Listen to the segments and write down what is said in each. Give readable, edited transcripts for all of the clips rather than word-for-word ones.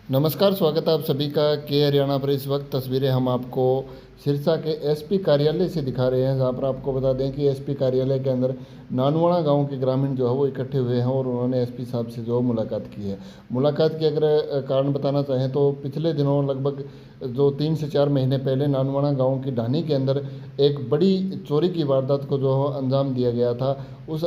नमस्कार, स्वागत है आप सभी का के हरियाणा पर। इस वक्त तस्वीरें हम आपको सिरसा के एसपी कार्यालय से दिखा रहे हैं, जहां पर आपको बता दें कि एसपी कार्यालय के अंदर नानवाड़ा गांव के ग्रामीण जो है वो इकट्ठे हुए हैं और उन्होंने एसपी साहब से जो मुलाकात की है। मुलाकात की अगर कारण बताना चाहें तो पिछले दिनों लगभग जो 3 से 4 महीने पहले नानवाड़ा गांव की ढानी के अंदर एक बड़ी चोरी की वारदात को जो है अंजाम दिया गया था। उस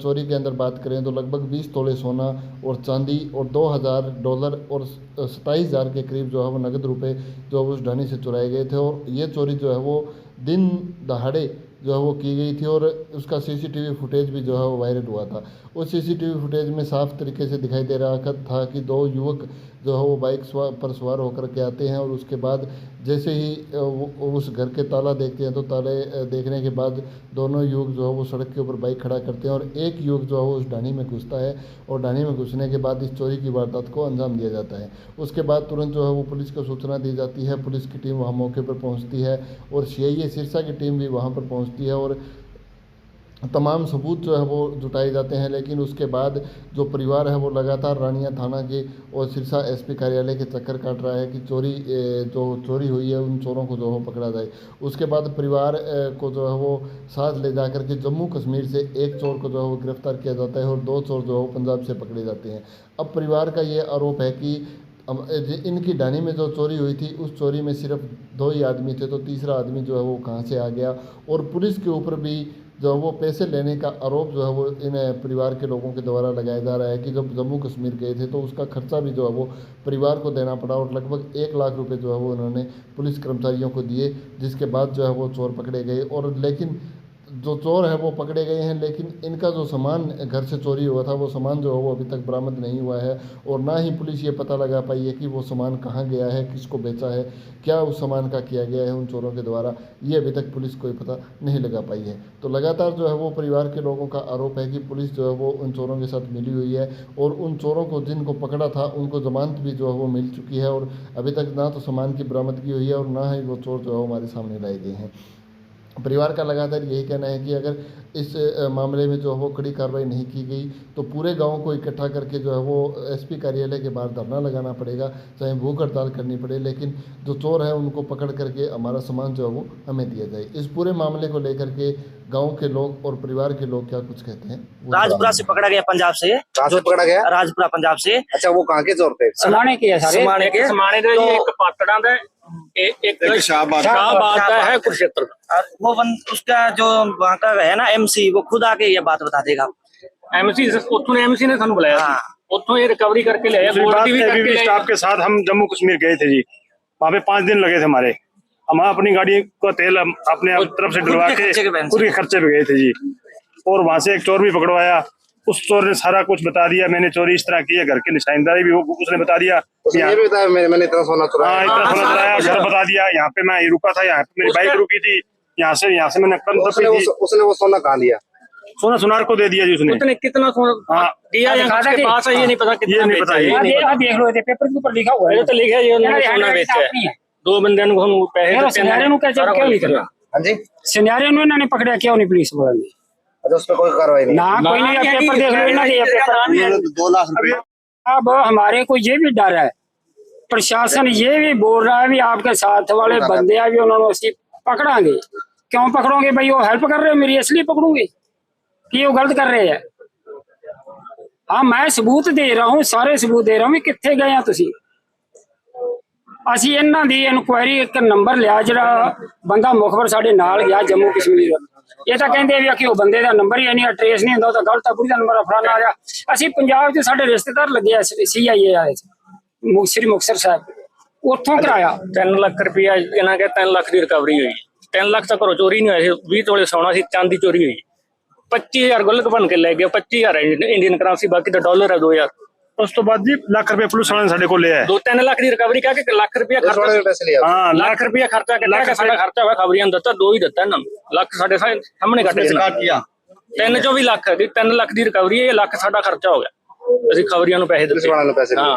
चोरी के अंदर बात करें तो लगभग 20 तोले सोना और चांदी और $2000 और 27,000 के करीब जो है वो नगद रुपए जो है उस ढानी से चुराए गए थे। और ये चोरी जो है वो दिन दहाड़े जो है वो की गई थी और उसका सीसीटीवी फुटेज भी जो है वो वायरल हुआ था। उस सीसीटीवी फुटेज में साफ तरीके से दिखाई दे रहा था कि दो युवक जो है वो बाइक पर सवार होकर के आते हैं और उसके बाद जैसे ही वो उस घर के ताला देखते हैं तो ताले देखने के बाद दोनों युवक जो है वो सड़क के ऊपर बाइक खड़ा करते हैं और एक युवक जो है वो उस ढानी में घुसता है और ढानी में घुसने के बाद इस चोरी की वारदात को अंजाम दिया जाता है। उसके बाद तुरंत जो है वो पुलिस को सूचना दी जाती है, पुलिस की टीम वहाँ मौके पर पहुँचती है और सीआईए सिरसा की टीम भी वहाँ पर पहुँचती है और तमाम सबूत जो है वो जुटाए जाते हैं। लेकिन उसके बाद जो परिवार है वो लगातार रानिया थाना के और सिरसा एसपी कार्यालय के चक्कर काट रहा है कि जो चोरी हुई है उन चोरों को जो है पकड़ा जाए। उसके बाद परिवार को जो है वो साथ ले जाकर के जम्मू कश्मीर से एक चोर को जो है वो गिरफ्तार किया जाता है और 2 चोर जो है वो पंजाब से पकड़े जाते हैं। अब परिवार का ये आरोप है कि इनकी ढानी में जो चोरी हुई थी उस चोरी में सिर्फ 2 ही आदमी थे, तो तीसरा आदमी जो है वो कहाँ से आ गया। और पुलिस के ऊपर भी जो वो पैसे लेने का आरोप जो है वो इन परिवार के लोगों के द्वारा लगाया जा रहा है कि जब जम्मू कश्मीर गए थे तो उसका खर्चा भी जो है वो परिवार को देना पड़ा और लगभग 1 लाख रुपए जो है वो उन्होंने पुलिस कर्मचारियों को दिए, जिसके बाद जो है वो चोर पकड़े गए। और लेकिन जो चोर है वो पकड़े गए हैं, लेकिन इनका जो सामान घर से चोरी हुआ था वो सामान जो है वो अभी तक बरामद नहीं हुआ है और ना ही पुलिस ये पता लगा पाई है कि वो सामान कहाँ गया है, किसको बेचा है, क्या उस सामान का किया गया है उन चोरों के द्वारा, ये अभी तक पुलिस कोई पता नहीं लगा पाई है। तो लगातार जो है वो परिवार के लोगों का आरोप है कि पुलिस जो है वो उन चोरों के साथ मिली हुई है और उन चोरों को जिनको पकड़ा था उनको जमानत भी जो है वो मिल चुकी है और अभी तक ना तो सामान की बरामदगी हुई है और ना ही वो चोर जो है हमारे सामने लाए गए हैं। परिवार का लगातार यही कहना है कि अगर इस मामले में जो है वो कड़ी कार्रवाई नहीं की गई तो पूरे गांव को इकट्ठा करके जो है वो एसपी कार्यालय के बाहर धरना लगाना पड़ेगा, चाहे भूख हड़ताल करनी पड़े, लेकिन जो चोर है उनको पकड़ करके हमारा सामान जो है वो हमें दिया जाए। इस पूरे मामले को लेकर के गाँव के लोग और परिवार के लोग क्या कुछ कहते हैं। राजपुरा से पकड़ा गया, पंजाब से। जो पकड़ा गया राजपुरा पंजाब से। अच्छा, वो कहाँ के चोर थे? समाने के सारे समाने के तो एक पाटड़ा है, एक शाहबाद है कुरुक्षेत्र का। वो उसका जो वहाँ का है ना एमसी, वो खुद आके ये बात बता देगा। एमसी ने थानू बुलाया, हाँ। उतो ये रिकवरी करके ले आया। स्टाफ के साथ हम जम्मू कश्मीर गए थे जी, वहाँ पे 5 दिन लगे थे हमारे। हम अपनी गाड़ी को तेल अपने तरफ से डलवा के खुद के खर्चे पे गए थे जी। और वहाँ से एक चोर भी पकड़वाया, उस चोर ने सारा कुछ बता दिया, मैंने चोरी इस तरह की है, घर की निशानदारी भी उसने बता दिया। ये भी बताया मैंने इतना सोना चुराया, इतना सोना चुराया, घर बता दिया, यहाँ पे मैं रुका था, यहाँ पे मेरी बाइक रुकी थी, यहाँ से मैंने उसने वो सोना कहाँ लिया? सोना सुनार को दे दिया जी उसने। उसने कितना सोना दिया उसके पास है, ये नहीं पता कितना बेचा है। ये देख लो, पेपर के ऊपर लिखा हुआ है, तो लिखा है ये उन्होंने सोना बेचा है। 2 बंदे को हम पैसे क्यों नहीं करना? हाँ जी, सिनेरियो में इन्होंने पकड़ा, क्यों नहीं पुलिस वाले? अच्छा, उस पर कोई कार्रवाई नहीं? ना कोई नहीं, पेपर देख लो ना, ये पेपर 2 लाख रुपए। अब हमारे को ये भी डर है, प्रशासन ये भी बोल रहा है भी आपके साथ वाले बंदे भी उन्होंने उसी पकड़ांगे। क्यों पकड़ोगे भाई? वो हेल्प कर रहे हो मेरी, इसलिए पकड़ोगे कि वो गलत कर रहे हैं? हाँ, मैं सबूत दे रहा हूँ, सारे सबूत दे रहा हूँ। कितने गए हैं तुसी? ਅਸੀਂ ਇਹਨਾਂ ਦੀ ਇਨਕੁਆਇਰੀ ਇੱਕ ਨੰਬਰ ਲਿਆ, ਜਿਹੜਾ ਬੰਦਾ ਮੁਖਬਰ ਸਾਡੇ ਨਾਲ ਗਿਆ ਜੰਮੂ ਕਸ਼ਮੀਰ। ਇਹ ਤਾਂ ਕਹਿੰਦੇ ਵੀ ਕਿ ਉਹ ਬੰਦੇ ਦਾ ਨੰਬਰ ਹੀ ਨਹੀਂ, ਟ੍ਰੇਸ ਨਹੀਂ ਹੁੰਦਾ, ਉਹ ਤਾਂ ਗਲਤ ਆ, ਪੂਰੀ ਦਾ ਨੰਬਰ ਫਲਾਣਾ ਆ ਗਿਆ। ਅਸੀਂ ਪੰਜਾਬ 'ਚ ਸਾਡੇ ਰਿਸ਼ਤੇਦਾਰ ਲੱਗੇ ਆ, ਸੀਆਈਏ ਆਏ ਸ੍ਰੀ ਮੁਕਤਸਰ ਸਾਹਿਬ, ਉੱਥੋਂ ਕਰਾਇਆ। 3 ਲੱਖ ਰੁਪਇਆ ਇਹਨਾਂ ਕੇ 3 ਲੱਖ ਦੀ ਰਿਕਵਰੀ ਹੋਈ। 3 ਲੱਖ ਤਾਂ ਘਰੋਂ ਚੋਰੀ ਨਹੀਂ ਹੋਈ, 20 ਤੋਲੇ ਸੋਨਾ ਸੀ, ਚਾਂਦੀ ਚੋਰੀ ਹੋਈ। 25,000 ਗੁਲਕ ਬਣ ਕੇ ਲੈ ਗਏ, 25,000 ਇੰਡੀਅਨ ਕਰੰਸੀ, ਬਾਕੀ ਤਾਂ ਡਾਲਰ ਹੈ 2,000। ਉਸ ਤੋਂ ਬਾਅਦ ਜੀ ਲੱਖ ਰੁਪਏ ਪੁਲਿਸ ਵਾਲਿਆਂ ਨੇ ਸਾਡੇ ਕੋਲ ਲਿਆ। 2-3 ਲੱਖ ਦੀ ਰਿਕਵਰੀ ਕਰਕੇ 1 ਲੱਖ ਰੁਪਇਆ ਖਰਚਾ। ਹਾਂ, ਲੱਖ ਰੁਪਇਆ ਖਰਚਾ ਕਿੰਨਾ ਸਾਡਾ ਖਰਚਾ ਹੋਇਆ, ਖਬਰੀਆਂ ਨੂੰ ਦਿੱਤਾ, 2 ਹੀ ਦਿੱਤਾ ਇਹਨਾਂ ਨੂੰ। ਲੱਖ ਸਾਡੇ ਸਾਹਮਣੇ ਕੱਟੇ ਸੀ, 3 ਚੋਂ ਵੀ ਲੱਖ ਦੀ 3 ਲੱਖ ਦੀ ਰਿਕਵਰੀ ਹੈ, 1 ਲੱਖ ਸਾਡਾ ਖਰਚਾ ਹੋ ਗਿਆ। ਅਸੀਂ ਖਬਰੀਆਂ ਨੂੰ ਪੈਸੇ ਦਿੱਤੇ। ਹਾਂ,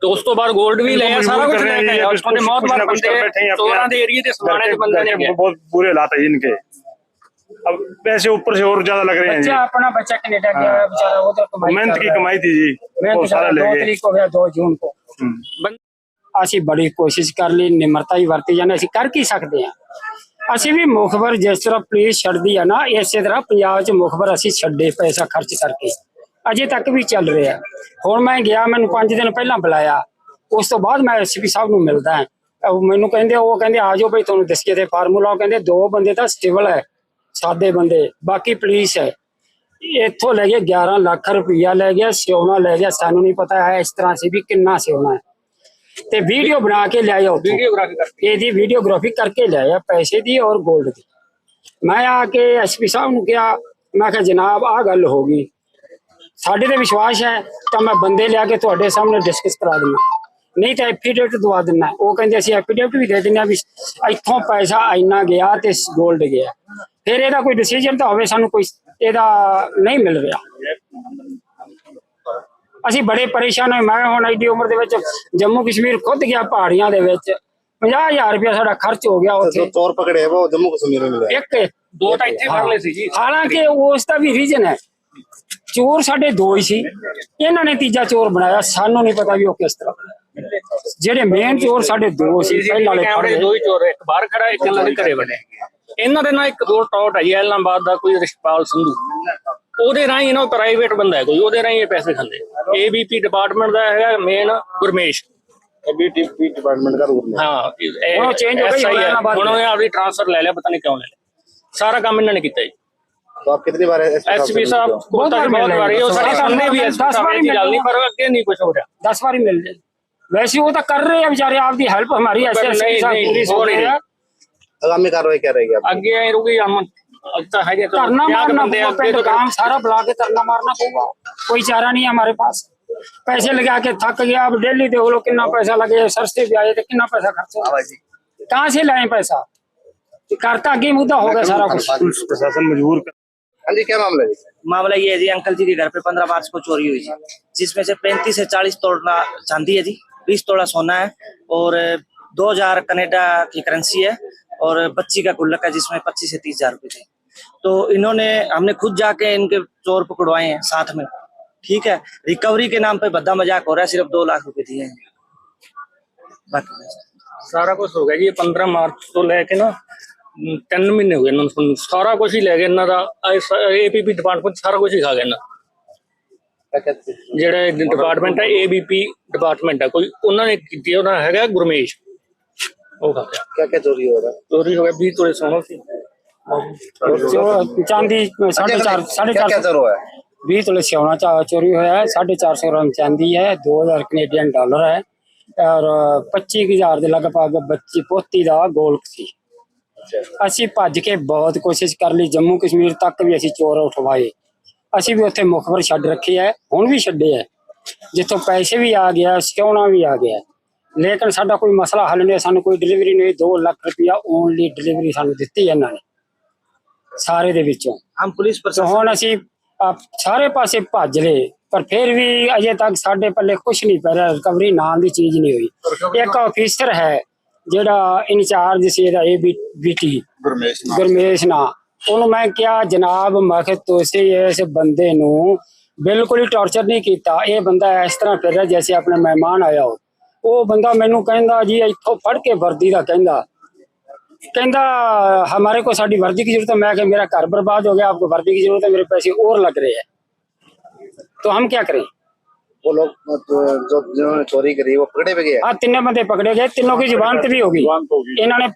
ਤੇ ਉਸ ਤੋਂ ਬਾਅਦ ਗੋਲਡ ਵੀ ਲਿਆ, ਸਾਰਾ ਕੁਝ ਲੈ ਕੇ ਉਸ ਤੋਂ ਮੌਤ ਬੰਦੇ ਚੋਰਾਂ ਦੇ ਏਰੀਏ ਦੇ ਸਮਾਣੇ ਦੇ ਬੰਦੇ ਨੇ। ਬਹੁਤ ਬੁਰੇ ਹਾਲਾਤ ਹੈ ਇਨਕੇ। अब पैसे ऊपर से और ज्यादा लग रहे हैं जी। बच्चा अपना बच्चा कनेडा गया है बेचारा, वो तो कमाई मेहनत कर की रहा है। कमाई थी जी, मेहनत वो सारा कर रहा है, ले 2 गए। तरीक को गया 2 जून को। ਅਸੀਂ ਬੜੀ ਕੋਸ਼ਿਸ਼ ਕਰ ਲਈ, ਨਿਮਰਤਾ ਹੀ ਵਰਤੀ ਜਾਂਦੇ, ਅਸੀਂ ਕਰ ਕੀ ਸਕਦੇ ਹਾਂ। ਅਸੀਂ ਵੀ ਮੁਖਬਰ ਜਿਸ ਤਰ੍ਹਾਂ ਪੁਲਿਸ ਛੱਡਦੀ ਆ ਨਾ, ਇਸੇ ਤਰ੍ਹਾਂ ਪੰਜਾਬ 'ਚ ਮੁਖਬਰ ਅਸੀਂ ਛੱਡੇ ਪੈਸਾ ਖਰਚ ਕਰਕੇ, ਅਜੇ ਤੱਕ ਵੀ ਚੱਲ ਰਿਹਾ। ਹੁਣ ਮੈਂ ਗਿਆ, ਮੈਨੂੰ 5 ਦਿਨ ਪਹਿਲਾਂ ਬੁਲਾਇਆ, ਉਸ ਤੋਂ ਬਾਅਦ ਮੈਂ ਐਸਪੀ ਸਾਹਿਬ ਨੂੰ ਮਿਲਦਾ ਹਾਂ। ਮੈਨੂੰ ਕਹਿੰਦੇ, ਉਹ ਕਹਿੰਦੇ ਆ ਜਾਓ ਬਈ ਤੁਹਾਨੂੰ ਦੱਸੀਏ ਤੇ ਫਾਰਮੂਲਾ। ਉਹ ਕਹਿੰਦੇ 2 ਬੰਦੇ ਤਾਂ ਸਿਵਲ ਹੈ, ਸਾਦੇ ਬੰਦੇ, ਬਾਕੀ ਪੁਲਿਸ ਹੈ। ਇੱਥੋਂ ਲੈ ਗਿਆ 11 ਲੱਖ ਰੁਪਈਆ ਲੈ ਗਿਆ, ਸਿਉਣਾ ਲੈ ਗਿਆ, ਸਾਨੂੰ ਨਹੀਂ ਪਤਾ ਹੈ ਇਸ ਤਰ੍ਹਾਂ ਸੀ ਵੀ ਕਿੰਨਾ ਸਿਉਣਾ ਹੈ। ਤੇ ਵੀਡੀਓ ਬਣਾ ਕੇ ਲਿਆਇਆ, ਵੀਡੀਓਗ੍ਰਾਫੀ ਕਰਕੇ ਇਹਦੀ ਵੀਡੀਓਗ੍ਰਾਫੀ ਕਰਕੇ ਲਿਆਇਆ ਪੈਸੇ ਦੀ ਔਰ ਗੋਲਡ ਦੀ। ਮੈਂ ਆ ਕੇ ਐਸਪੀ ਸਾਹਿਬ ਨੂੰ ਕਿਹਾ, ਮੈਂ ਕਿਹਾ ਜਨਾਬ ਆਹ ਗੱਲ ਹੋ ਗਈ, ਸਾਡੇ ਤੇ ਵਿਸ਼ਵਾਸ ਹੈ ਤਾਂ ਮੈਂ ਬੰਦੇ ਲਿਆ ਕੇ ਤੁਹਾਡੇ ਸਾਹਮਣੇ ਡਿਸਕਸ ਕਰਾ ਦਿੰਦਾ, ਨਹੀਂ ਤਾਂ ਐਫੀਡੇਵਿਟ ਦਵਾ ਦਿੰਦਾ। ਉਹ ਕਹਿੰਦੇ ਅਸੀਂ ਐਫੀਡੇਵਿਟ ਵੀ ਦੇ ਦਿੰਦੇ ਆ ਵੀ ਇੱਥੋਂ ਪੈਸਾ ਇੰਨਾ ਗਿਆ ਤੇ ਗੋਲਡ ਗਿਆ। ਫਿਰ ਇਹਦਾ ਕੋਈ ਡਿਸੀਜਨ ਤਾਂ ਹੋਵੇ, ਸਾਨੂੰ ਕੋਈ ਇਹਦਾ ਨਹੀਂ ਮਿਲ ਰਿਹਾ। ਅਸੀਂ ਬੜੇ ਪਰੇਸ਼ਾਨ ਹੋਏ। ਮੈਂ ਹੁਣ ਐਡੀ ਉਮਰ ਦੇ ਵਿੱਚ ਜੰਮੂ ਕਸ਼ਮੀਰ ਖੁਦ ਗਿਆ ਪਹਾੜੀਆਂ ਦੇ ਵਿੱਚ, 50,000 ਰੁਪਇਆ ਸਾਡਾ ਖਰਚ ਹੋ ਗਿਆ जो ਉੱਥੇ। चोर पकड़े हैं वो जम्मू कश्मीर में मिले हैं। ਇੱਕ 2 ਤਾਂ ਇੱਥੇ ਫੜ ਲਏ ਸੀ ਜੀ। ਹਾਲਾਂਕਿ ਉਸ ਦਾ ਵੀ ਰੀਜਨ ਹੈ, ਚੋਰ ਸਾਡੇ 2 ਹੀ ਸੀ, ਇਹਨਾਂ ਨੇ ਤੀਜਾ ਚੋਰ ਬਣਾਇਆ, ਸਾਨੂੰ ਨਹੀਂ ਪਤਾ ਵੀ ਉਹ ਕਿਸ ਤਰ੍ਹਾਂ ਬਣਾਇਆ। ਜਿਹੜੇ ਮੇਨ ਚੋਰ ਸਾਡੇ 2 ਸੀ, ਪਹਿਲਾਂ ਵਾਲੇ ਫੜ ਕੈਮਰੇ ਲਏ। 2 ਹੀ ਚੋਰ, ਇੱਕ ਬਾਹਰ ਖੜਾ, ਇੱਕ ਇਹਨਾਂ ਦੇ ਘਰੇ ਵੜੇ। ਇਹਨਾਂ ਦੇ ਨਾਲ ਇੱਕ ਹੋਰ ਟੌਟ ਹੈ ਜੀ, ਐਲਾਹਾਬਾਦ ਦਾ ਕੋਈ ਰਿਸ਼ਪਾਲ ਸੰਧੂ, ਉਹਦੇ ਰਾਹੀਂ ਇਹਨਾਂ ਪ੍ਰਾਈਵੇਟ ਬੰਦਾ ਹੈ ਕੋਈ, ਉਹਦੇ ਰਾਹੀਂ ਇਹ ਪੈਸੇ ਖਾਂਦੇ। ABP ਡਿਪਾਰਟਮੈਂਟ ਦਾ ਹੈਗਾ ਮੇਨ ਗੁਰਮੇਸ਼, ABP डिपार्टमेंट का रूल है। ਹਾਂ ਉਹ change ਹੋ ਗਈ, SI ਹੈ। ਐਲਾਹਾਬਾਦ ਹੁਣ ਉਹਨੇ ਆਪਣੀ ਟ੍ਰਾਂਸਫਰ ਲੈ ਲਿਆ, ਪਤਾ ਨਹੀਂ ਕਿਉਂ ਲੈ ਲਿਆ। ਸਾਰਾ ਕੰਮ ਇਹਨਾਂ ਨੇ ਕੀਤਾ ਜੀ। तो आप कितनी बार ਐਸਪੀ ਸਾਹਿਬ ਬਹੁਤ ਵਾਰੀ ਉਹ ਸਾਡੇ ਸਾਹਮਣੇ ਵੀ ਐਸਪੀ ਸਾਹਿਬ ਨੇ ਗੱਲ ਨਹੀਂ, ਪਰ ਅੱਗੇ ਨਹੀਂ ਕੁਝ ਹੋ ਰਿਹਾ। 10 ਵਾਰੀ ਮਿਲ ਜਾਏ। ਵੈਸੇ ਉਹ ਤਾਂ ਕਰ ਰਹੇ ਆ ਵਿਚਾਰੇ, ਆਪਦੀ ਹੈਲਪ ਹਮਾਰੀ ਐਸੇ ਐਸਪੀ ਸਾਹਿਬ ਪੂਰੀ ਸੁਣ ਰਹੇ ਆ। आगामी कार्रवाई क्या रहेगी आप? ਅੱਗੇ ਆਏ ਰੁਕੀ ਅਮਨ ਤਾਂ ਹੈਗੇ ਤਾਂ ਧਰਨਾ ਮਾਰਨਾ ਬੰਦੇ पड़ेगा, ਅੱਗੇ पेट काम सारा बुला के धरना मारना पड़ेगा, कोई चारा नहीं है हमारे पास। पैसे लगा के थक गया, अब डेली देख लो कितना पैसा लगे, सस्ते भी आए तो कितना पैसा खर्च हो, कहाँ से लाए पैसा। करता आगे मुद्दा हो गया सारा कुछ। पुलिस प्रशासन मजबूर कर। हाँ जी, क्या मामला है? मामला ये है जी, अंकल जी के घर पे 15 मार्च को चोरी हुई थी, जिसमें से 35 से 40 तोड़ा चांदी है जी, 20 तोड़ा सोना है और 2,000 कनाडा की करेंसी है और बच्ची का गुल्लक है जिसमें 25 से 30,000 रुपए थे। तो इन्होंने, हमने खुद जाके इनके चोर पकड़वाए हैं साथ में, ठीक है। रिकवरी के नाम पे भद्दा मजाक हो रहा है, सिर्फ 2 लाख रुपए दिए हैं बाकी। ਸਾਰਾ ਕੁਝ ਹੋ ਗਿਆ ਜੀ। 15 ਮਾਰਚ ਤੋਂ ਲੈ ਕੇ ਨਾ 3 ਮਹੀਨੇ ਹੋ ਗਏ ਇਹਨਾਂ ਨੂੰ, ਸਾਰਾ ਕੁਝ ਹੀ ਲੈ ਗਏ ਇਹਨਾਂ ਦਾ। ABP ਡਿਪਾਰਟਮੈਂਟ ਸਾਰਾ ਕੁਝ ਹੀ ਖਾ ਗਿਆ ਇਹਨਾਂ। ਜਿਹੜਾ ਡਿਪਾਰਟਮੈਂਟ ਹੈ ABP ਡਿਪਾਰਟਮੈਂਟ ਹੈ ਕੋਈ, ਉਹਨਾਂ ਨੇ ਕੀਤੀ, ਉਹਨਾਂ ਹੈਗਾ ਗੁਰਮੇਸ਼, ਉਹ ਖਾ ਗਿਆ। क्या क्या चोरी हो रहा है? ਚੋਰੀ ਹੋ ਗਿਆ 20 ਤੋਲੇ ਸੋਨਾ ਸੀ, चांदी क्या 450 क्या चोर हुआ है? 20 तोले सोना चोरी हुआ है, 450 ग्राम चांदी है, 2,000 कनेडियन डॉलर है और 25,000 ਦੇ ਲਗਭਗ ਬੱਚੀ ਪੋਤੀ ਦਾ ਗੋਲਡ ਸੀ। ਅਸੀਂ ਭੱਜ ਕੇ ਬਹੁਤ ਕੋਸ਼ਿਸ਼ ਕਰ ਲਈ, ਜੰਮੂ ਕਸ਼ਮੀਰ ਤੱਕ ਵੀ ਅਸੀਂ ਚੋਰ ਉਠਵਾਏ। ਅਸੀਂ ਵੀ ਉੱਥੇ ਮੁਖਬਰ ਛੱਡ ਰੱਖੇ ਹੈ, ਹੁਣ ਵੀ ਛੱਡੇ ਹੈ, ਜਿੱਥੋਂ ਪੈਸੇ ਵੀ ਆ ਗਿਆ, ਸਿਉਣਾ ਵੀ ਆ ਗਿਆ, ਲੇਕਿਨ ਸਾਡਾ ਕੋਈ ਮਸਲਾ ਹੱਲ ਨਹੀਂ। ਸਾਨੂੰ ਕੋਈ ਡਿਲੀਵਰੀ ਨਹੀਂ, 2 ਲੱਖ ਰੁਪਇਆ ਓਨਲੀ ਡਿਲੀਵਰੀ ਸਾਨੂੰ ਦਿੱਤੀ ਇਹਨਾਂ ਨੇ ਸਾਰੇ ਦੇ ਵਿੱਚੋਂ। हम पुलिस ਤੇ प्रशासन ਹੁਣ ਅਸੀਂ ਸਾਰੇ ਪਾਸੇ ਭੱਜ ਲਏ, ਪਰ ਫਿਰ ਵੀ ਅਜੇ ਤੱਕ ਸਾਡੇ ਪੱਲੇ ਕੁਛ ਨਹੀਂ ਪੈ ਰਿਹਾ, ਰਿਕਵਰੀ ਨਾਮ ਦੀ ਚੀਜ਼ ਨਹੀਂ ਹੋਈ। ਇੱਕ ਆਫੀਸਰ ਹੈ ਜਿਹੜਾ ਇੰਚਾਰਜ ਸੀ ਇਹਦਾ ABT ਗੁਰਮੇਸ਼ ਨਾ, ਉਹਨੂੰ ਮੈਂ ਕਿਹਾ ਜਨਾਬ ਮੈਂ ਕਿਹਾ ਤੁਸੀਂ ਇਸ ਬੰਦੇ ਨੂੰ ਬਿਲਕੁਲ ਹੀ ਟੌਰਚਰ ਨਹੀਂ ਕੀਤਾ, ਇਹ ਬੰਦਾ ਇਸ ਤਰ੍ਹਾਂ ਫਿਰ ਰਿਹਾ ਜੈਸੇ ਆਪਣੇ ਮਹਿਮਾਨ ਆਇਆ ਹੋ। ਉਹ ਬੰਦਾ ਮੈਨੂੰ ਕਹਿੰਦਾ ਜੀ ਇੱਥੋਂ ਫੜ ਕੇ ਵਰਦੀ ਦਾ ਕਹਿੰਦਾ हमारे को साड़ी वर्दी की जरूरत है। मैं कि मेरा घर बर्बाद हो गया, आपको वर्दी की जरूरत है, मेरे पैसे और लग रहे हैं, तो हम क्या करें। वो लोग जो जिन्होंने चोरी करी वो पकड़े भी गए? हाँ, 3 बंदे पकड़े गए, तीनों की जबानत भी होगी। इन्होंने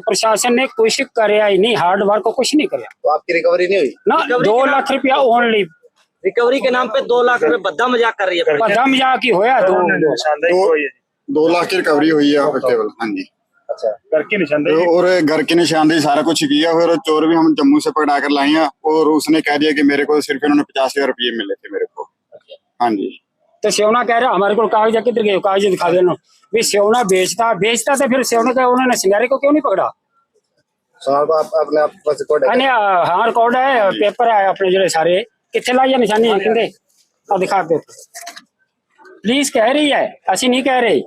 प्रशासन ने कुछ कराया ही नहीं, हार्ड वर्क को कुछ नहीं कराया तो आपकी रिकवरी नहीं हुई? ना। 2 लाख रुपया ओनली रिकवरी के नाम पे 2 लाख रुपए भद्दा मजाक कर रही है। भद्दा मजाक ही होया। 2 लाख की रिकवरी हुई है केवल। हाँ जी, अच्छा, घर की निशानदेही और घर की निशानदेही सारा कुछ किया। फिर चोर भी हम जम्मू से पकड़ा कर लाए हैं और उसने कह दिया कि मेरे को सिर्फ इन्होंने 50,000 रुपये मिले थे मेरे को। हाँ जी, तो सेवना कह रहा हमारे को कागज किधर गए, कागज दिखा देना भी सेवना बेचता तो फिर सेवने का उन्होंने सिंगारे को क्यों नहीं पकड़ा। सोनार को आप अपने आप पास रिकॉर्ड है? हाँ रिकॉर्ड है, पेपर है अपने जो सारे कितने लाई है निशानी कहते दिखा पेपर। पुलिस कह रही है, असि नहीं कह रहे।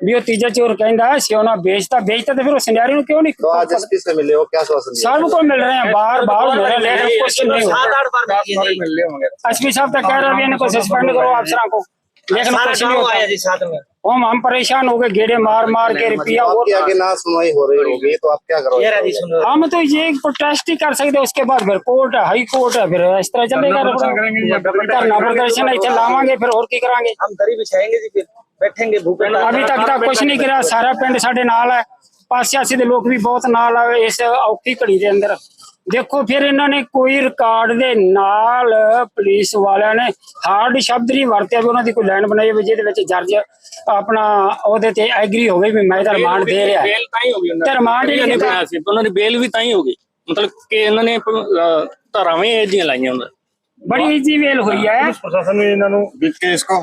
भी वो तीजा चोर कहता सोना बेचता तो फिर वो सिनेरियो क्यों नहीं तो आज एसपी से मिले हो, क्या आश्वासन दिया? सब को मिल रहे हैं, बार बार मिल रहे हैं, लेकिन कुछ नहीं हो रहा। एसपी साहब तक कह रहे हैं इनको सस्पेंड करो अफसरों को, लेकिन कुछ नहीं होता। हम परेशान हो गए, गेड़े मार मार के रुपया। और आगे ना सुनवाई हो रही होगी तो आप क्या करोगे? हम तो ये प्रोटेस्ट ही कर सकते, उसके बाद फिर कोर्ट है, हाई कोर्ट है, फिर इस तरह चलेगा। धरना प्रदर्शन इतने लावांगे, फिर और की करांगे? हम दरी बिछाएंगे जी, फिर बैठेंगे भूखे। अभी तक कुछ नहीं करा, सारा पिंड साडे नाल है, पासियासी दे लोग भी बहुत नाल आए इस औखी घड़ी दे अंदर। देखो फिर इन्होंने कोई रिकॉर्ड दे नाल पुलिस वालियां ने हार्ड शब्द नहीं वरते, भी उन्होंने कोई लाइन बनाई जिहदे विच जज अपना ओहदे ते एग्री हो गई भी मैं रिमांड दे रहा, बेल ताई हो गई, ते रिमांड ही नहीं बनाया सी, उन्होंने बेल भी ताई हो गई, मतलब कि इन्होंने ਧਾਰਾਵਾਂ ਇਹ ਜਿਹੀਆਂ ਲਾਈਆਂ ਉਹਨਾਂ बड़ी इजी वेल हुई है। प्रशासन ने इन्होंने केस को